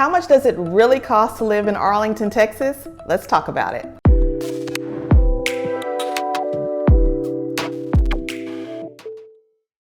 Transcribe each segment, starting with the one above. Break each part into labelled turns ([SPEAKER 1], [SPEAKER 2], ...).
[SPEAKER 1] How much does it really cost to live in Arlington, Texas? Let's talk about it.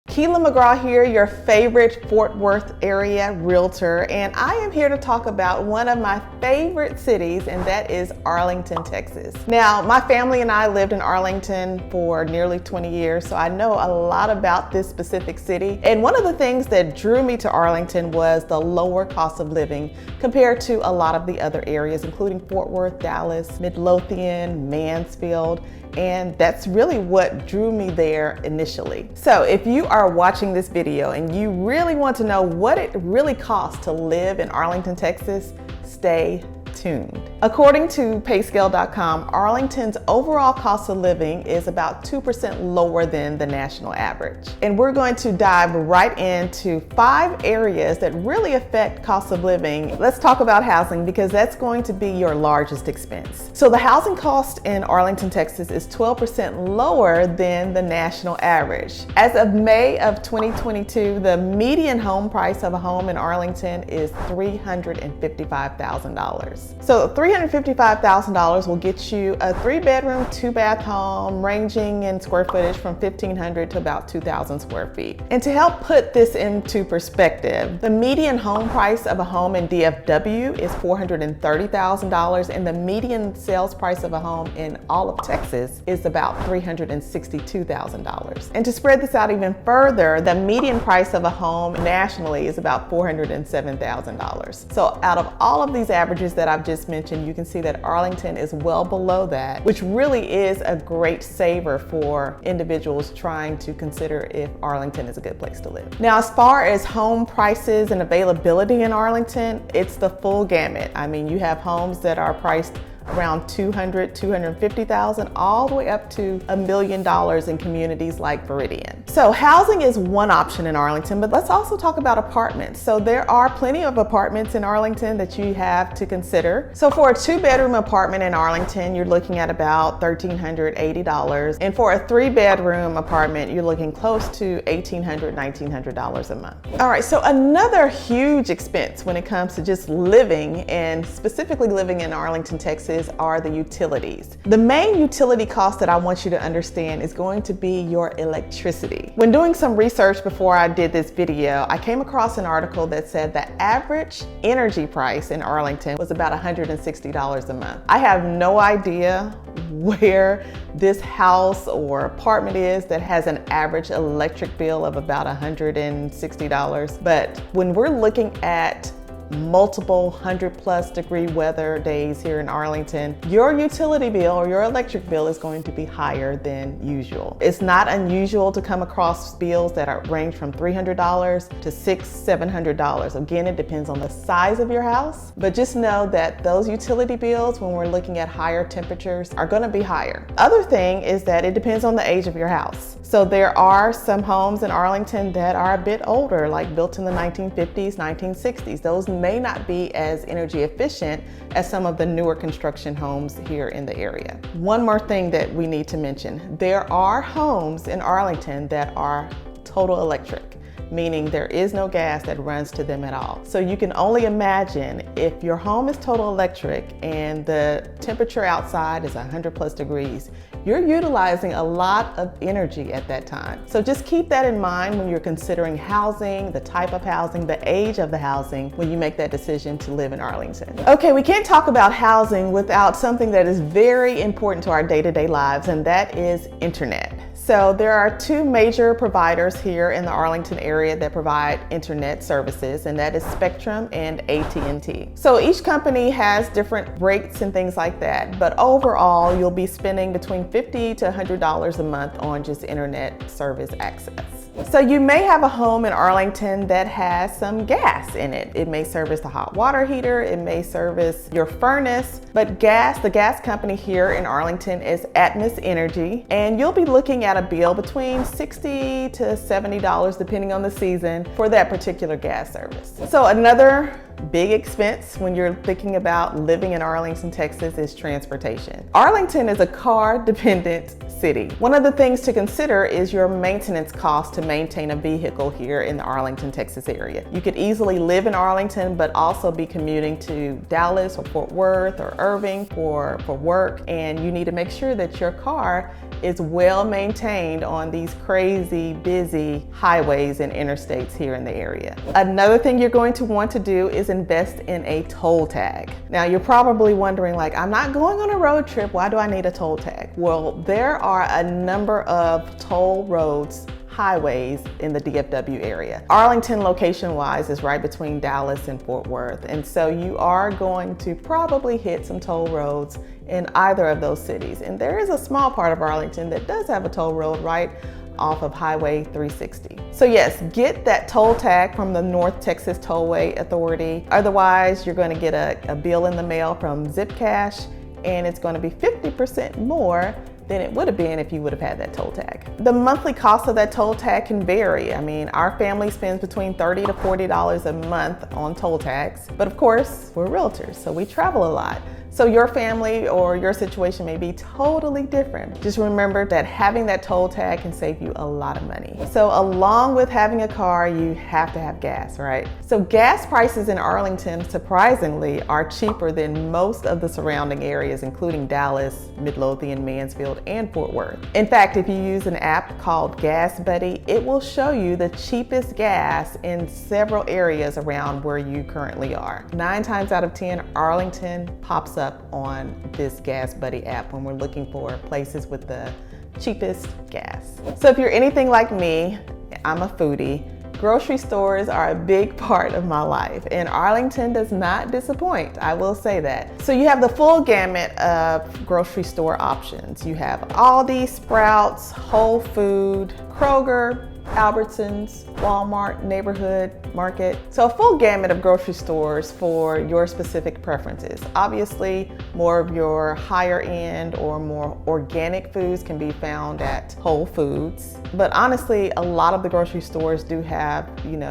[SPEAKER 1] Keela McGraw here, your favorite Fort Worth area realtor, and I am here to talk about one of my favorite cities, and that is Arlington, Texas. Now, my family and I lived in Arlington for nearly 20 years, so I know a lot about this specific city. And one of the things that drew me to Arlington was the lower cost of living compared to a lot of the other areas, including Fort Worth, Dallas, Midlothian, Mansfield. And that's really what drew me there initially. So if you are watching this video and you really want to know what it really costs to live in Arlington, Texas, stay tuned. According to payscale.com, Arlington's overall cost of living is about 2% lower than the national average. And we're going to dive right into 5 areas that really affect cost of living. Let's talk about housing because that's going to be your largest expense. So the housing cost in Arlington, Texas is 12% lower than the national average. As of May of 2022, the median home price of a home in Arlington is $355,000. So $355,000 will get you a 3-bedroom, 2-bath home ranging in square footage from 1,500 to about 2,000 square feet. And to help put this into perspective, the median home price of a home in DFW is $430,000 and the median sales price of a home in all of Texas is about $362,000. And to spread this out even further, the median price of a home nationally is about $407,000. So out of all of these averages that I've just mentioned, you can see that Arlington is well below that, which really is a great saver for individuals trying to consider if Arlington is a good place to live. Now, as far as home prices and availability in Arlington, it's the full gamut. I mean, you have homes that are priced around $200,000, $250,000, all the way up to $1 million in communities like Viridian. So housing is one option in Arlington, but let's also talk about apartments. So there are plenty of apartments in Arlington that you have to consider. So for a 2-bedroom apartment in Arlington, you're looking at about $1,380. And for a 3-bedroom apartment, you're looking close to $1,800, $1,900 a month. All right, so another huge expense when it comes to just living, and specifically living in Arlington, Texas, are the utilities. The main utility cost that I want you to understand is going to be your electricity. When doing some research before I did this video, I came across an article that said the average energy price in Arlington was about $160 a month. I have no idea where this house or apartment is that has an average electric bill of about $160, but when we're looking at multiple 100+ degree weather days here in Arlington, your utility bill or your electric bill is going to be higher than usual. It's not unusual to come across bills that range from $300 to $600, $700. Again, it depends on the size of your house, but just know that those utility bills, when we're looking at higher temperatures, are going to be higher. Other thing is that it depends on the age of your house. So there are some homes in Arlington that are a bit older, like built in the 1950s, 1960s. Those may not be as energy efficient as some of the newer construction homes here in the area. One more thing that we need to mention, there are homes in Arlington that are total electric, meaning there is no gas that runs to them at all. So you can only imagine if your home is total electric and the temperature outside is 100+ degrees, you're utilizing a lot of energy at that time. So just keep that in mind when you're considering housing, the type of housing, the age of the housing, when you make that decision to live in Arlington. Okay, we can't talk about housing without something that is very important to our day-to-day lives, and that is internet. So there are 2 major providers here in the Arlington area that provide internet services, and that is Spectrum and AT&T. So each company has different rates and things like that, but overall you'll be spending between $50 to $100 a month on just internet service access. So you may have a home in Arlington that has some gas in it. It may service the hot water heater, it may service your furnace, but the gas company here in Arlington is Atmos Energy, and you'll be looking at a bill between $60 to $70 depending on the season for that particular gas service. So another big expense when you're thinking about living in Arlington, Texas is transportation. Arlington is a car-dependent city. One of the things to consider is your maintenance cost to maintain a vehicle here in the Arlington, Texas area. You could easily live in Arlington, but also be commuting to Dallas or Fort Worth or Irving for work, and you need to make sure that your car is well maintained on these crazy busy highways and interstates here in the area. Another thing you're going to want to do is invest in a toll tag. Now you're probably wondering, like, I'm not going on a road trip, why do I need a toll tag? Well, there are a number of toll roads, highways in the DFW area. Arlington, location-wise, is right between Dallas and Fort Worth, and so you are going to probably hit some toll roads in either of those cities. And there is a small part of Arlington that does have a toll road right off of Highway 360. So yes, get that toll tag from the North Texas Tollway Authority. Otherwise, you're going to get a bill in the mail from Zipcash, and it's going to be 50% more than it would have been if you would have had that toll tag. The monthly cost of that toll tag can vary. I mean, our family spends between $30 to $40 a month on toll tags, but of course, we're realtors, so we travel a lot. So your family or your situation may be totally different. Just remember that having that toll tag can save you a lot of money. So along with having a car, you have to have gas, right? So gas prices in Arlington, surprisingly, are cheaper than most of the surrounding areas, including Dallas, Midlothian, Mansfield, and Fort Worth. In fact, if you use an app called Gas Buddy, it will show you the cheapest gas in several areas around where you currently are. 9 times out of 10, Arlington pops up on this Gas Buddy app when we're looking for places with the cheapest gas. So if you're anything like me, I'm a foodie. Grocery stores are a big part of my life, and Arlington does not disappoint, I will say that. So you have the full gamut of grocery store options. You have Aldi, Sprouts, Whole Food, Kroger, Albertsons, Walmart, Neighborhood Market. So a full gamut of grocery stores for your specific preferences. Obviously, more of your higher end or more organic foods can be found at Whole Foods. But honestly, a lot of the grocery stores do have,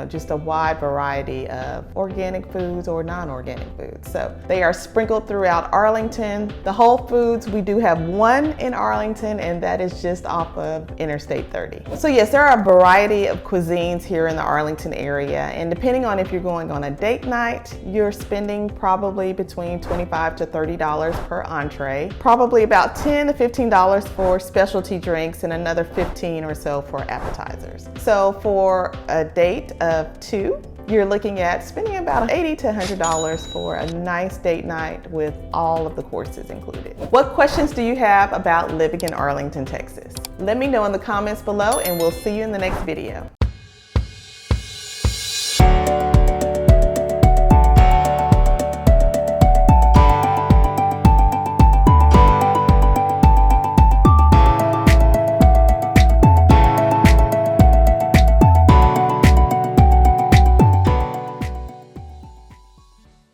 [SPEAKER 1] just a wide variety of organic foods or non-organic foods. So they are sprinkled throughout Arlington. The Whole Foods, we do have one in Arlington, and that is just off of Interstate 30. So yes, there are a variety of cuisines here in the Arlington area, and depending on if you're going on a date night, you're spending probably between $25 to $30 per entree, probably about $10 to $15 for specialty drinks, and another $15 or so for appetizers. So for a date of 2, you're looking at spending about $80 to $100 for a nice date night with all of the courses included. What questions do you have about living in Arlington, Texas? Let me know in the comments below, and we'll see you in the next video.